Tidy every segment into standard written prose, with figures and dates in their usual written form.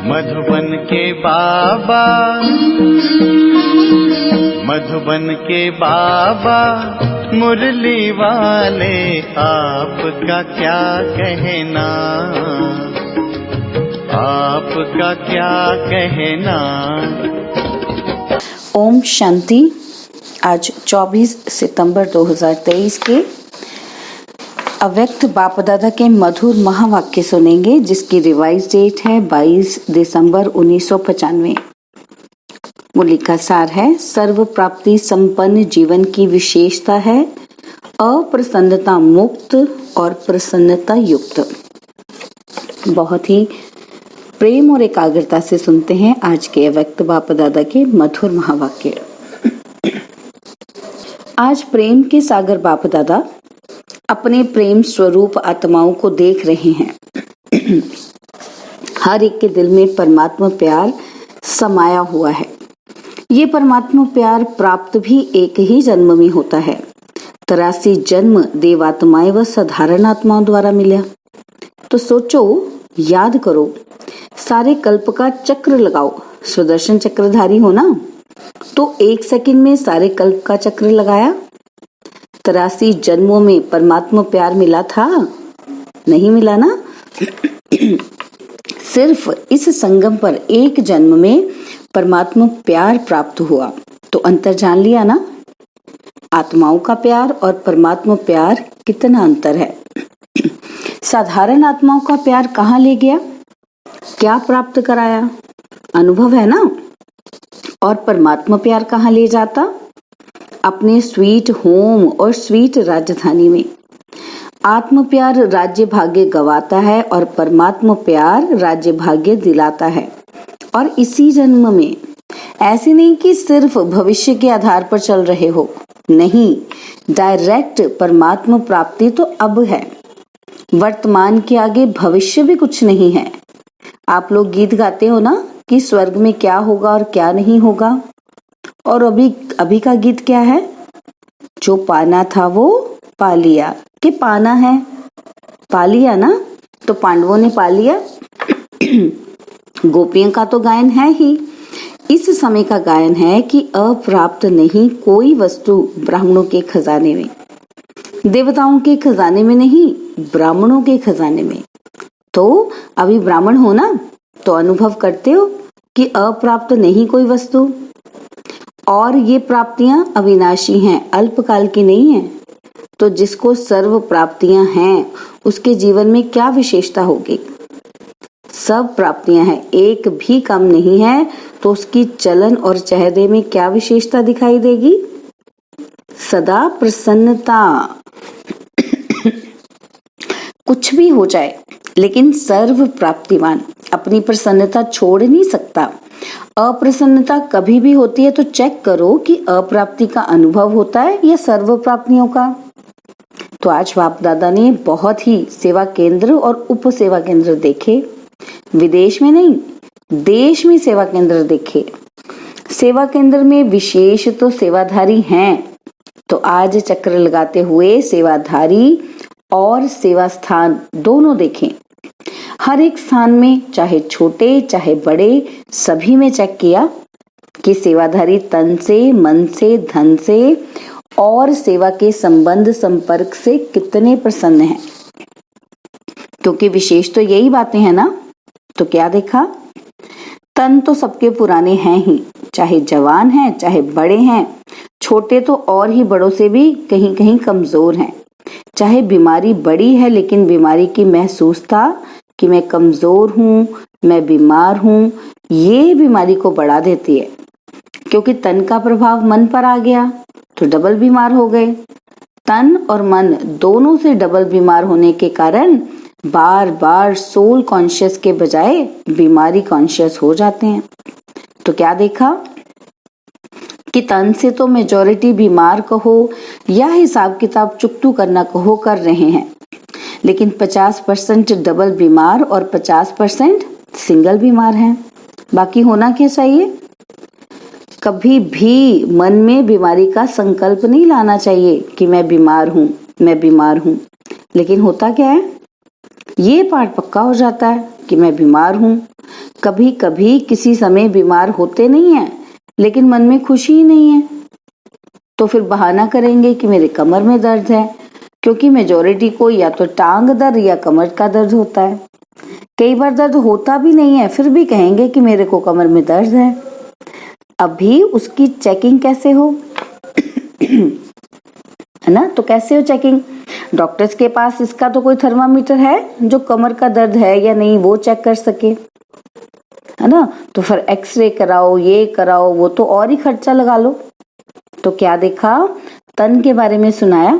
मधुबन के बाबा, मधुबन के बाबा मुरली वाले, आपका क्या कहना, आपका क्या कहना। ओम शांति। आज 24 सितंबर 2023 के अव्यक्त बाप दादा के मधुर महावाक्य सुनेंगे, जिसकी रिवाइज डेट है 22 दिसंबर 1995। मुरली का सार है, सर्व प्राप्ति संपन्न जीवन की विशेषता है अप्रसन्नता मुक्त और प्रसन्नता युक्त। बहुत ही प्रेम और एकाग्रता से सुनते हैं आज के अव्यक्त बाप दादा के मधुर महावाक्य। आज प्रेम के सागर बाप दादा अपने प्रेम स्वरूप आत्माओं को देख रहे हैं। हर एक के दिल में परमात्मा प्यार समाया हुआ है। ये परमात्मा प्यार प्राप्त भी एक ही जन्म में होता है। 83 जन्म देवात्माएं व साधारण आत्माओं द्वारा मिला। तो सोचो, याद करो, सारे कल्प का चक्र लगाओ। सुदर्शन चक्रधारी हो ना, तो 1 सेकंड में सारे कल्प का चक्र लगाया। 83 जन्मों में परमात्मा प्यार मिला था? नहीं मिला ना। सिर्फ इस संगम पर एक जन्म में परमात्मा प्यार प्राप्त हुआ। तो अंतर जान लिया ना, आत्माओं का प्यार और परमात्मा प्यार कितना अंतर है। साधारण आत्माओं का प्यार कहाँ ले गया, क्या प्राप्त कराया, अनुभव है ना। और परमात्मा प्यार कहाँ ले जाता, अपने स्वीट होम और स्वीट राजधानी में। आत्म प्यार राज्य भाग्य गवाता है और परमात्मा प्यार राज्य भाग्य दिलाता है। और इसी जन्म में, ऐसे नहीं कि सिर्फ भविष्य के आधार पर चल रहे हो, नहीं, डायरेक्ट परमात्मा प्राप्ति तो अब है। वर्तमान के आगे भविष्य भी कुछ नहीं है। आप लोग गीत गाते हो ना कि स्वर्ग में क्या होगा और क्या नहीं होगा। और अभी का गीत क्या है, जो पाना था वो पा लिया। कि पाना है, पा लिया ना, तो पांडवों ने पा लिया। गोपियों का तो गायन है ही। इस समय का गायन है कि अप्राप्त नहीं कोई वस्तु ब्राह्मणों के खजाने में, देवताओं के खजाने में नहीं, ब्राह्मणों के खजाने में। तो अभी ब्राह्मण हो ना, तो अनुभव करते हो कि अप्राप्त नहीं कोई वस्तु। और ये प्राप्तियां अविनाशी हैं, अल्पकाल की नहीं है। तो जिसको सर्व प्राप्तियां हैं, उसके जीवन में क्या विशेषता होगी। सब प्राप्तियां हैं, एक भी कम नहीं है, तो उसकी चलन और चेहरे में क्या विशेषता दिखाई देगी, सदा प्रसन्नता। कुछ भी हो जाए, लेकिन सर्व प्राप्तिवान अपनी प्रसन्नता छोड़ नहीं सकता। अप्रसन्नता कभी भी होती है तो चेक करो कि अप्राप्ति का अनुभव होता है या सर्व प्राप्तियों का। तो आज बाप दादा ने बहुत ही सेवा केंद्र और उप सेवा केंद्र देखे। विदेश में नहीं, देश में सेवा केंद्र देखे। सेवा केंद्र में विशेष तो सेवाधारी हैं, तो आज चक्र लगाते हुए सेवाधारी और सेवा स्थान दोनों देखें। हर एक स्थान में, चाहे छोटे चाहे बड़े, सभी में चेक किया कि सेवाधारी तन से, मन से, धन से और सेवा के संबंध संपर्क से कितने प्रसन्न हैं। क्योंकि विशेष तो यही बातें हैं ना। तो क्या देखा, तन तो सबके पुराने हैं ही, चाहे जवान हैं चाहे बड़े हैं, छोटे तो और ही बड़ों से भी कहीं कहीं कमजोर हैं। चाहे बीमारी बड़ी है, लेकिन बीमारी की महसूसता कि मैं कमजोर हूँ, मैं बीमार हूँ, ये बीमारी को बढ़ा देती है। क्योंकि तन का प्रभाव मन पर आ गया तो डबल बीमार हो गए। तन और मन दोनों से डबल बीमार होने के कारण बार बार सोल कॉन्शियस के बजाय बीमारी कॉन्शियस हो जाते हैं। तो क्या देखा कि तन से तो मेजॉरिटी बीमार कहो या हिसाब किताब चुकतू करना कहो कर रहे हैं, लेकिन 50% डबल बीमार और 50% सिंगल बीमार हैं। बाकी होना क्या चाहिए, कभी भी मन में बीमारी का संकल्प नहीं लाना चाहिए कि मैं बीमार हूँ, मैं बीमार हूँ। लेकिन होता क्या है, ये पार्ट पक्का हो जाता है कि मैं बीमार हूँ, कभी कभी किसी समय बीमार होते नहीं हैं, लेकिन मन में खुशी ही नहीं है, तो फिर बहाना करेंगे कि मेरे कमर में दर्द है, क्योंकि मेजॉरिटी को या तो टांग दर्द या कमर का दर्द होता है। कई बार दर्द होता भी नहीं है, फिर भी कहेंगे कि मेरे को कमर में दर्द है। अभी उसकी चेकिंग कैसे हो? है ना? तो कैसे हो चेकिंग? डॉक्टर्स के पास इसका तो कोई थर्मामीटर है जो कमर का दर्द है या नहीं वो चेक कर सके, है ना? तो फिर एक्सरे कराओ, ये कराओ, वो तो और ही खर्चा लगा लो। तो क्या देखा? तन के बारे में सुनाया।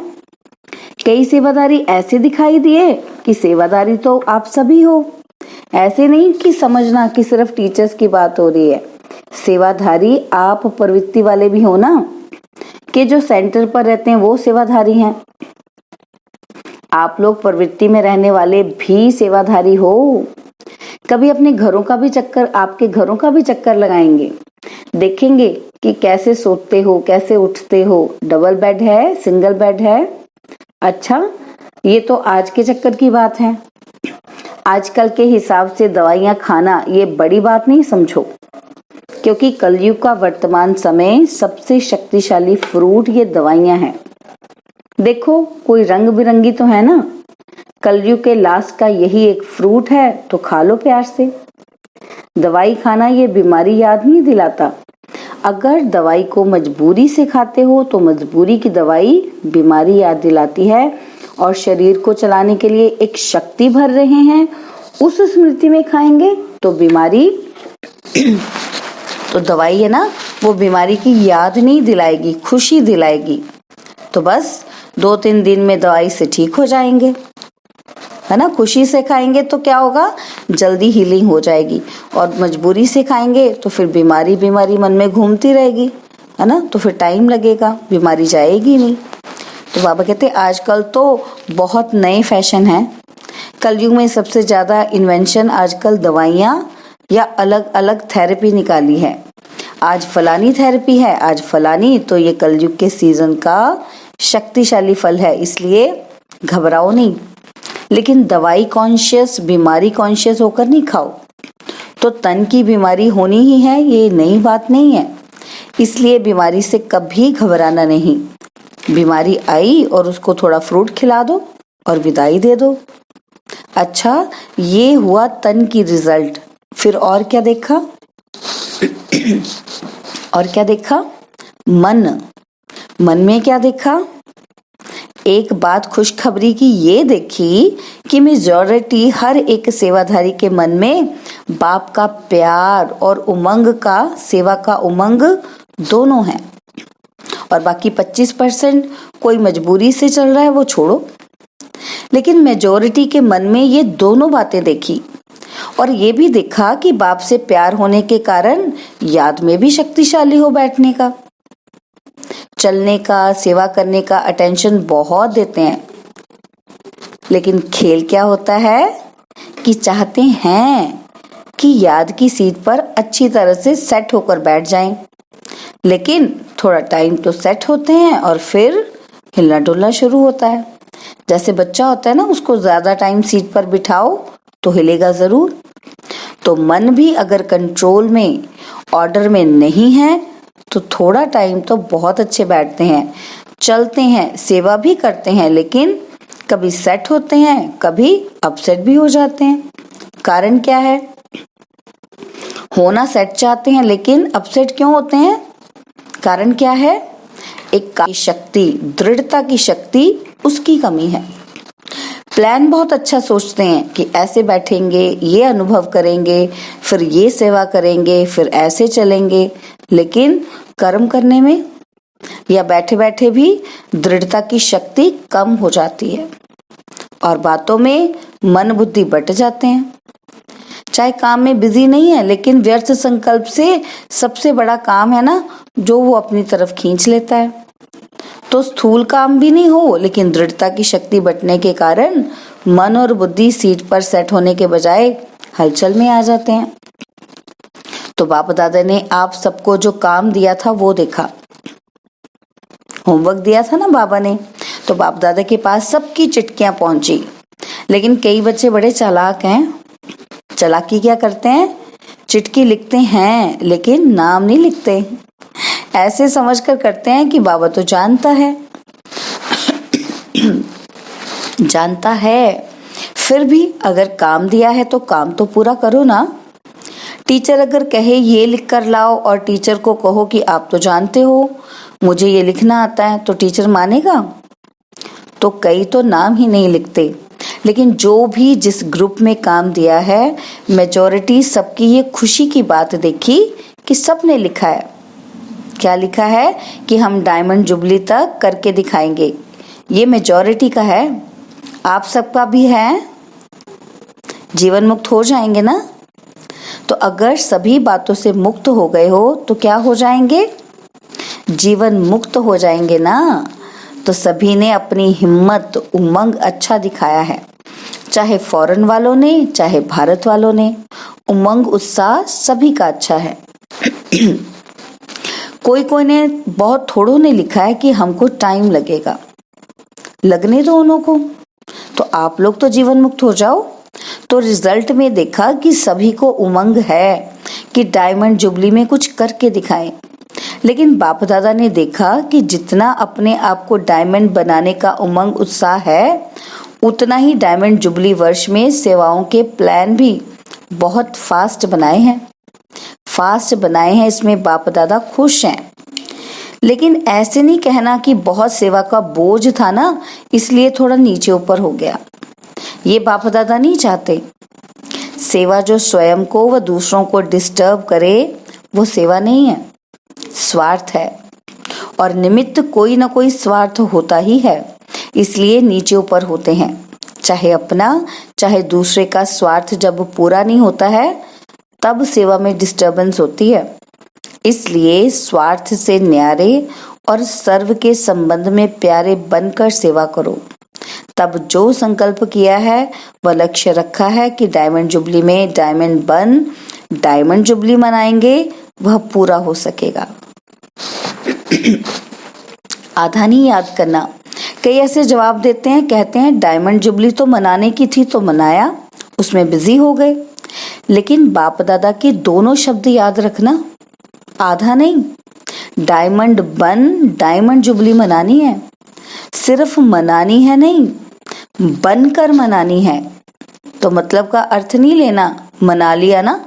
कई सेवादारी ऐसे दिखाई दिए कि सेवादारी तो आप सभी हो। ऐसे नहीं कि समझना कि सिर्फ टीचर्स की बात हो रही है। सेवाधारी आप प्रवृत्ति वाले भी हो ना, कि जो सेंटर पर रहते हैं वो सेवाधारी हैं। आप लोग प्रवृत्ति में रहने वाले भी सेवाधारी हो। कभी अपने घरों का भी चक्कर, आपके घरों का भी चक्कर लगाएंगे, देखेंगे कि कैसे सोते हो, कैसे उठते हो, डबल बेड है, सिंगल बेड है। अच्छा, ये तो आज के चक्कर की बात है। आजकल के हिसाब से दवाइयाँ खाना ये बड़ी बात नहीं समझो, क्योंकि कलयुग का वर्तमान समय सबसे शक्तिशाली फ्रूट ये दवाइयाँ हैं। देखो, कोई रंग बिरंगी तो है ना, कलयुग के लास्ट का यही एक फ्रूट है, तो खा लो प्यार से। दवाई खाना ये बीमारी याद नहीं दिलाता। अगर दवाई को मजबूरी से खाते हो तो मजबूरी की दवाई बीमारी याद दिलाती है, और शरीर को चलाने के लिए एक शक्ति भर रहे हैं, उस स्मृति में खाएंगे तो बीमारी तो दवाई है ना, वो बीमारी की याद नहीं दिलाएगी, खुशी दिलाएगी। तो बस 2-3 दिन में दवाई से ठीक हो जाएंगे, है ना? खुशी से खाएंगे तो क्या होगा? जल्दी हीलिंग हो जाएगी। और मजबूरी से खाएंगे तो फिर बीमारी मन में घूमती रहेगी, है ना? तो फिर टाइम लगेगा, बीमारी जाएगी नहीं। तो बाबा कहते आजकल तो बहुत नए फैशन हैं। कलयुग में सबसे ज्यादा इन्वेंशन आजकल दवाइयाँ या अलग अलग थेरेपी निकाली है। आज फलानी थेरेपी है, आज फलानी, तो ये कलयुग के सीजन का शक्तिशाली फल है, इसलिए घबराओ नहीं। लेकिन दवाई कॉन्शियस, बीमारी कॉन्शियस होकर नहीं खाओ। तो तन की बीमारी होनी ही है, ये नई बात नहीं है, इसलिए बीमारी से कभी घबराना नहीं। बीमारी आई और उसको थोड़ा फ्रूट खिला दो और विदाई दे दो। अच्छा, ये हुआ तन की रिजल्ट। फिर और क्या देखा? और क्या देखा? मन में क्या देखा? एक बात खुशखबरी की ये देखी कि मेजॉरिटी हर एक सेवाधारी के मन में बाप का प्यार और उमंग का, सेवा का उमंग दोनों है। और बाकी 25% कोई मजबूरी से चल रहा है, वो छोड़ो। लेकिन मेजॉरिटी के मन में ये दोनों बातें देखी, और ये भी देखा कि बाप से प्यार होने के कारण याद में भी शक्तिशाली हो बैठने का, चलने का, सेवा करने का अटेंशन बहुत देते हैं। लेकिन खेल क्या होता है कि चाहते हैं कि याद की सीट पर अच्छी तरह से सेट होकर बैठ जाएं, लेकिन थोड़ा टाइम तो सेट होते हैं और फिर हिलना डुलना शुरू होता है। जैसे बच्चा होता है ना, उसको ज्यादा टाइम सीट पर बिठाओ तो हिलेगा जरूर। तो मन भी अगर कंट्रोल में, ऑर्डर में नहीं है, तो थोड़ा टाइम तो बहुत अच्छे बैठते हैं, चलते हैं, सेवा भी करते हैं, लेकिन कभी सेट होते हैं, कभी अपसेट भी हो जाते हैं। कारण क्या है? होना सेट चाहते हैं लेकिन अपसेट क्यों होते हैं? कारण क्या है? एक शक्ति, दृढ़ता की शक्ति, उसकी कमी है। प्लान बहुत अच्छा सोचते हैं कि ऐसे बैठेंगे, ये अनुभव करेंगे, फिर ये सेवा करेंगे, फिर ऐसे चलेंगे, लेकिन कर्म करने में या बैठे बैठे भी दृढ़ता की शक्ति कम हो जाती है, और बातों में मन बुद्धि बट जाते हैं। चाहे काम में बिजी नहीं है, लेकिन व्यर्थ संकल्प से सबसे बड़ा काम है ना, जो वो अपनी तरफ खींच लेता है। तो स्थूल काम भी नहीं हो, लेकिन दृढ़ता की शक्ति बटने के कारण मन और बुद्धि सीट पर सेट होने के बजाय हलचल में आ जाते हैं। तो बाप दादा ने आप सबको जो काम दिया था वो देखा, होमवर्क दिया था ना बाबा ने, तो बाप दादा के पास सबकी चिट्ठियां पहुंची। लेकिन कई बच्चे बड़े चालाक हैं। चालाकी क्या करते हैं? चिट्ठी लिखते हैं लेकिन नाम नहीं लिखते। ऐसे समझकर करते हैं कि बाबा तो जानता है जानता है, फिर भी अगर काम दिया है तो काम तो पूरा करो ना। टीचर अगर कहे ये लिख कर लाओ और टीचर को कहो कि आप तो जानते हो मुझे ये लिखना आता है, तो टीचर मानेगा? तो कई तो नाम ही नहीं लिखते। लेकिन जो भी जिस ग्रुप में काम दिया है, मेजॉरिटी सबकी ये खुशी की बात देखी कि सबने लिखा है। क्या लिखा है? कि हम डायमंड जुबली तक करके दिखाएंगे। ये मेजॉरिटी का है, आप सबका भी है। जीवन मुक्त हो जाएंगे ना? तो अगर सभी बातों से मुक्त हो गए हो तो क्या हो जाएंगे? जीवन मुक्त हो जाएंगे ना। तो सभी ने अपनी हिम्मत उमंग अच्छा दिखाया है, चाहे फॉरेन वालों ने चाहे भारत वालों ने। उमंग उत्साह सभी का अच्छा है। कोई ने बहुत थोड़ों ने लिखा है कि हमको टाइम लगेगा। लगने दो उन्हों को, तो आप लोग तो जीवन मुक्त हो जाओ। तो रिजल्ट में देखा कि सभी को उमंग है कि डायमंड जुबली में कुछ करके दिखाएं। लेकिन बाप दादा ने देखा कि जितना अपने आप को डायमंड बनाने का उमंग उत्साह है, उतना ही डायमंड जुबली वर्ष में सेवाओं के प्लान भी बहुत फास्ट बनाए हैं। इसमें बाप दादा खुश हैं। लेकिन ऐसे नहीं कहना कि बहुत सेवा का बोझ था ना, इसलिए थोड़ा नीचे ऊपर हो गया। ये बाप दादा नहीं चाहते। सेवा जो स्वयं को व दूसरों को डिस्टर्ब करे वो सेवा नहीं है, स्वार्थ है। और निमित्त कोई ना कोई स्वार्थ होता ही है, इसलिए नीचे ऊपर होते हैं। चाहे अपना चाहे दूसरे का स्वार्थ जब पूरा नहीं होता है, तब सेवा में डिस्टर्बेंस होती है। इसलिए स्वार्थ से न्यारे और सर्व के संबंध में प्यारे बनकर सेवा करो। तब जो संकल्प किया है वह लक्ष्य रखा है कि डायमंड जुबली में डायमंड जुबली मनाएंगे, वह पूरा हो सकेगा। आधा नहीं याद करना। कई ऐसे जवाब देते हैं, कहते हैं डायमंड जुबली तो मनाने की थी तो मनाया, उसमें बिजी हो गए। लेकिन बाप दादा के दोनों शब्द याद रखना, आधा नहीं। डायमंड जुबली मनानी है, सिर्फ मनानी है नहीं, बनकर मनानी है। तो मतलब का अर्थ नहीं लेना मना लिया ना,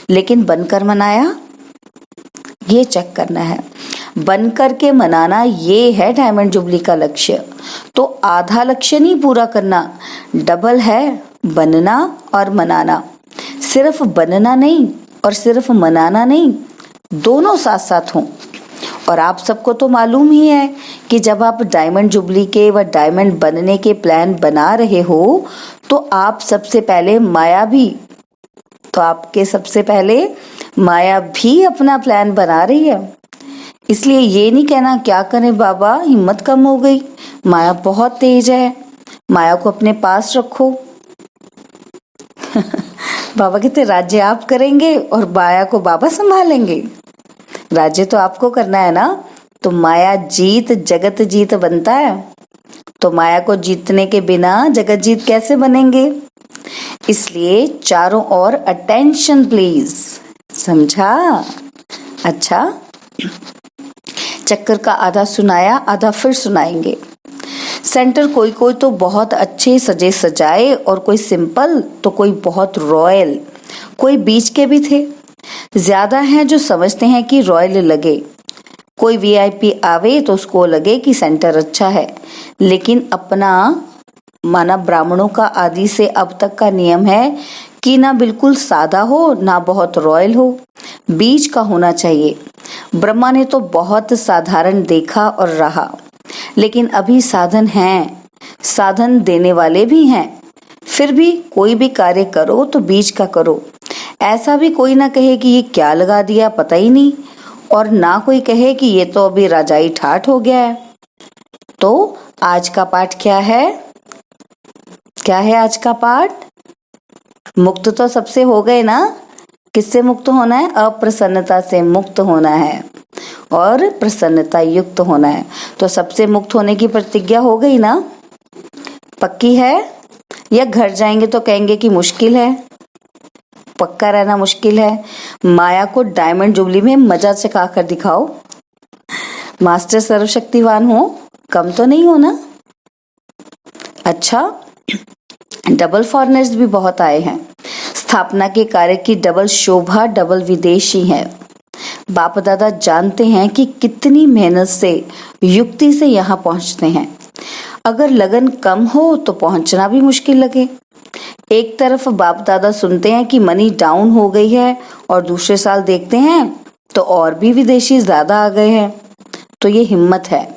लेकिन बनकर मनाया, ये चेक करना है। बनकर के मनाना ये है डायमंड जुबली का लक्ष्य। तो आधा लक्ष्य नहीं पूरा करना, डबल है, बनना और मनाना। सिर्फ बनना नहीं और सिर्फ मनाना नहीं, दोनों साथ साथ हों। और आप सबको तो मालूम ही है कि जब आप डायमंड जुबली के व डायमंड बनने के प्लान बना रहे हो तो आप सबसे पहले माया भी अपना प्लान बना रही है। इसलिए ये नहीं कहना क्या करें बाबा, हिम्मत कम हो गई, माया बहुत तेज है, माया को अपने पास रखो। बाबा कहते राज्य आप करेंगे और माया को बाबा संभालेंगे। राज्य तो आपको करना है ना, तो माया जीत जगत जीत बनता है। तो माया को जीतने के बिना जगत जीत कैसे बनेंगे? इसलिए चारों ओर अटेंशन प्लीज, समझा? अच्छा, चक्कर का आधा सुनाया, आधा फिर सुनाएंगे। सेंटर कोई तो बहुत अच्छे सजे सजाए और कोई सिंपल तो कोई बहुत रॉयल, कोई बीच के भी थे। ज्यादा हैं जो समझते हैं कि रॉयल लगे। कोई वीआईपी आवे तो उसको लगे कि सेंटर अच्छा है, लेकिन अपना माना ब्राह्मणों का आदि से अब तक का नियम है कि ना बिल्कुल सादा हो ना बहुत रॉयल हो, बीच का होना चाहिए। ब्रह्मा ने तो बहुत साधारण देखा और रहा, लेकिन अभी साधन हैं, साधन देने वाले भी हैं। फिर भी कोई भी कार्य करो तो बीच का करो। ऐसा भी कोई ना कहे कि ये क्या लगा दिया पता ही नहीं, और ना कोई कहे कि ये तो अभी राजाई ठाठ हो गया है। तो आज का पाठ क्या है? क्या है आज का पाठ? मुक्त तो सबसे हो गए ना। किससे मुक्त होना है? अप्रसन्नता से मुक्त होना है और प्रसन्नता युक्त होना है। तो सबसे मुक्त होने की प्रतिज्ञा हो गई ना, पक्की है? या घर जाएंगे तो कहेंगे कि मुश्किल है? पक्का रहना मुश्किल है। माया को डायमंड जुबली में मजा चखा कर दिखाओ। मास्टर सर्वशक्तिवान हो, कम तो नहीं हो ना? अच्छा, डबल फॉरेनर्स भी बहुत आए हैं। स्थापना के कार्य की डबल शोभा, डबल विदेशी है। बाप दादा जानते हैं कि कितनी मेहनत से, युक्ति से यहाँ पहुँचते हैं। अगर लगन कम हो तो पहुँचना भी मुश्किल लगे। एक तरफ बाप दादा सुनते हैं कि मनी डाउन हो गई है और दूसरे साल देखते हैं तो और भी विदेशी ज्यादा आ गए हैं। तो ये हिम्मत है।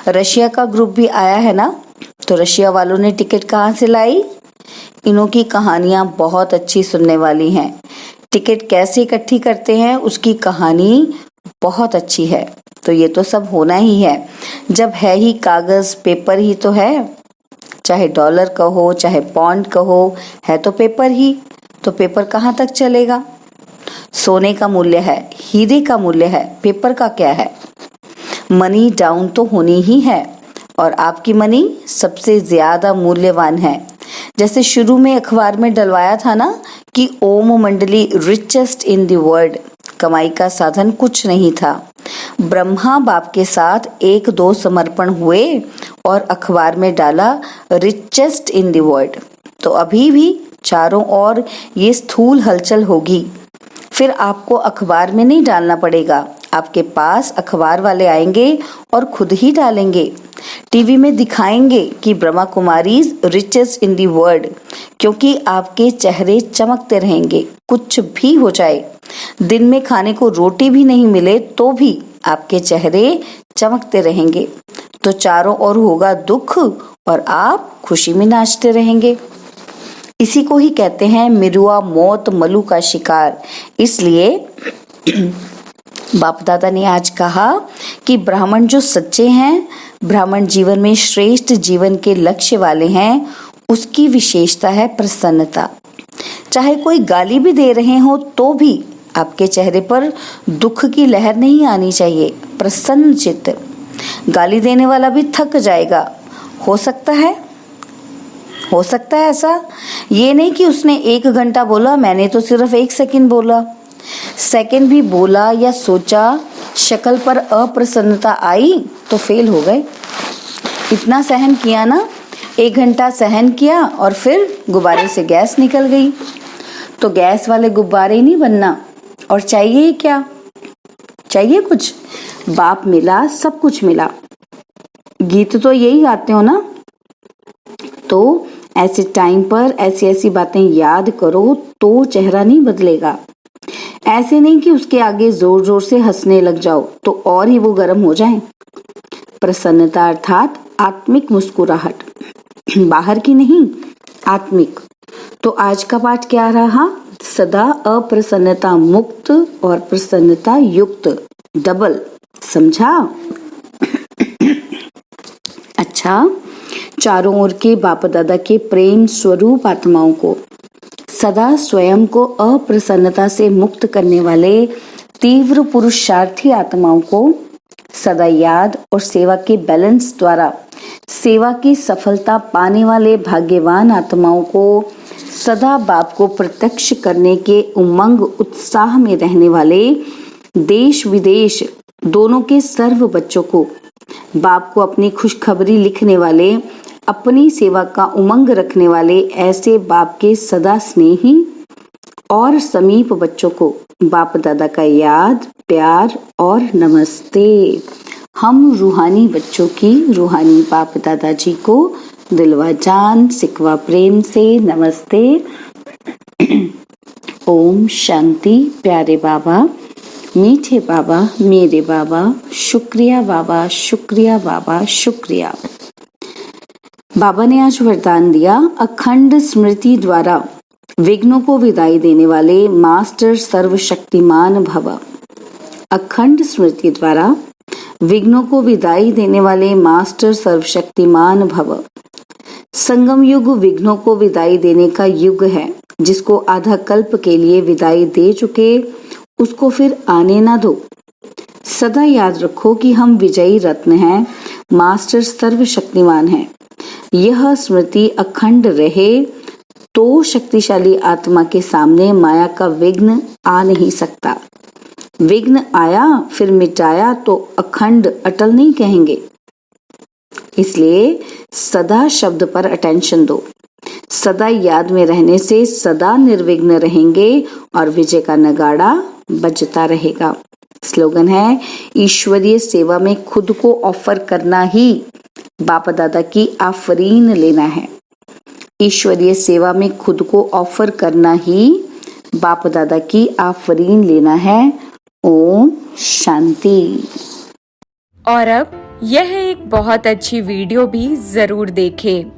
रशिया का ग्रुप भी आया है ना, तो रशिया वालों ने टिकट कहाँ से लाई? इन्हों की कहानियां बहुत अच्छी सुनने वाली हैं। टिकट कैसे इकट्ठी करते हैं उसकी कहानी बहुत अच्छी है। तो ये तो सब होना ही है। जब है ही कागज पेपर ही तो है, चाहे डॉलर कहो चाहे पॉन्ड कहो, है तो पेपर ही। तो पेपर कहाँ तक चलेगा? सोने का मूल्य है, हीरे का मूल्य है, पेपर का क्या है? मनी डाउन तो होनी ही है और आपकी मनी सबसे ज्यादा मूल्यवान है। जैसे शुरू में अखबार में डलवाया था ना कि ओम मंडली रिचेस्ट इन द वर्ल्ड, कमाई का साधन कुछ नहीं था। ब्रह्मा बाप के साथ 1-2 समर्पण हुए और अखबार में डाला रिचेस्ट इन द वर्ल्ड। तो अभी भी चारों ओर ये स्थूल हलचल होगी। फिर आपको अखबार में नहीं डालना पड़ेगा, आपके पास अखबार वाले आएंगे और खुद ही डालेंगे। टीवी में दिखाएंगे कि Brahma Kumari richest in the world, क्योंकि आपके चेहरे चमकते रहेंगे। कुछ भी हो जाए, दिन में खाने को रोटी भी नहीं मिले तो भी आपके चेहरे चमकते रहेंगे। तो चारों ओर होगा दुख और आप खुशी में नाचते रहेंगे। इसी को ही कहते हैं मिरुआ मौत मलू का शिकार। इसलिए बाप दादा ने आज कहा कि ब्राह्मण जो सच्चे हैं, ब्राह्मण जीवन में श्रेष्ठ जीवन के लक्ष्य वाले हैं, उसकी विशेषता है प्रसन्नता। चाहे कोई गाली भी दे रहे हो तो भी आपके चेहरे पर दुख की लहर नहीं आनी चाहिए, प्रसन्न चित्त। गाली देने वाला भी थक जाएगा, हो सकता है ऐसा। ये नहीं कि उसने 1 घंटा बोला, मैंने तो सिर्फ 1 सेकंड बोला। सेकंड भी बोला या सोचा, शक्ल पर अप्रसन्नता आई तो फेल हो गए। इतना सहन किया ना, 1 घंटा सहन किया और फिर गुब्बारे से गैस निकल गई। तो गैस वाले गुब्बारे नहीं बनना। और चाहिए क्या? चाहिए कुछ? बाप मिला, सब कुछ मिला। गीत तो यही गाते हो ना। तो ऐसे टाइम पर ऐसी बातें याद करो तो चेहरा नहीं बदलेगा। ऐसे नहीं कि उसके आगे जोर जोर से हंसने लग जाओ तो और ही वो गर्म हो जाए। प्रसन्नता अर्थात आत्मिक मुस्कुराहट, बाहर की नहीं, आत्मिक। तो आज का पाठ क्या रहा? सदा अप्रसन्नता मुक्त और प्रसन्नता युक्त, डबल। समझा? अच्छा, चारों ओर के बाप दादा के प्रेम स्वरूप आत्माओं को, सदा स्वयं को अप्रसन्नता से मुक्त करने वाले तीव्र पुरुषार्थी आत्माओं को, सदा याद और सेवा के बैलेंस द्वारा सेवा की सफलता पाने वाले भाग्यवान आत्माओं को, सदा बाप को प्रत्यक्ष करने के उमंग उत्साह में रहने वाले देश विदेश दोनों के सर्व बच्चों को, बाप को अपनी खुशखबरी लिखने वाले, अपनी सेवा का उमंग रखने वाले ऐसे बाप के सदा स्नेही और समीप बच्चों को बाप दादा का याद, प्यार और नमस्ते। हम रूहानी बच्चों की रूहानी बाप दादा जी को दिलवा जान सिकवा प्रेम से नमस्ते। ओम शांति। प्यारे बाबा, मीठे बाबा, मेरे बाबा, शुक्रिया बाबा, शुक्रिया बाबा, शुक्रिया। बाबा ने आज वरदान दिया, अखंड स्मृति द्वारा विघ्नों को विदाई देने वाले मास्टर सर्वशक्तिमान भव। अखंड स्मृति द्वारा विघ्नों को विदाई देने वाले मास्टर सर्वशक्तिमान भव। संगम युग विघ्नों को विदाई देने का युग है। जिसको आधा कल्प के लिए विदाई दे चुके उसको फिर आने ना दो। सदा याद रखो कि हम विजयी रत्न हैं, मास्टर सर्वशक्तिमान हैं। यह स्मृति अखंड रहे तो शक्तिशाली आत्मा के सामने माया का विघ्न आ नहीं सकता। विघ्न आया फिर मिटाया तो अखंड अटल नहीं कहेंगे। इसलिए सदा शब्द पर अटेंशन दो। सदा याद में रहने से सदा निर्विघ्न रहेंगे और विजय का नगाड़ा बजता रहेगा। स्लोगन है, ईश्वरीय सेवा में खुद को ऑफर करना ही बाप दादा की आफरीन लेना है। ईश्वरीय सेवा में खुद को ऑफर करना ही बाप दादा की आफरीन लेना है। ओम शांति। और अब यह एक बहुत अच्छी वीडियो भी जरूर देखें।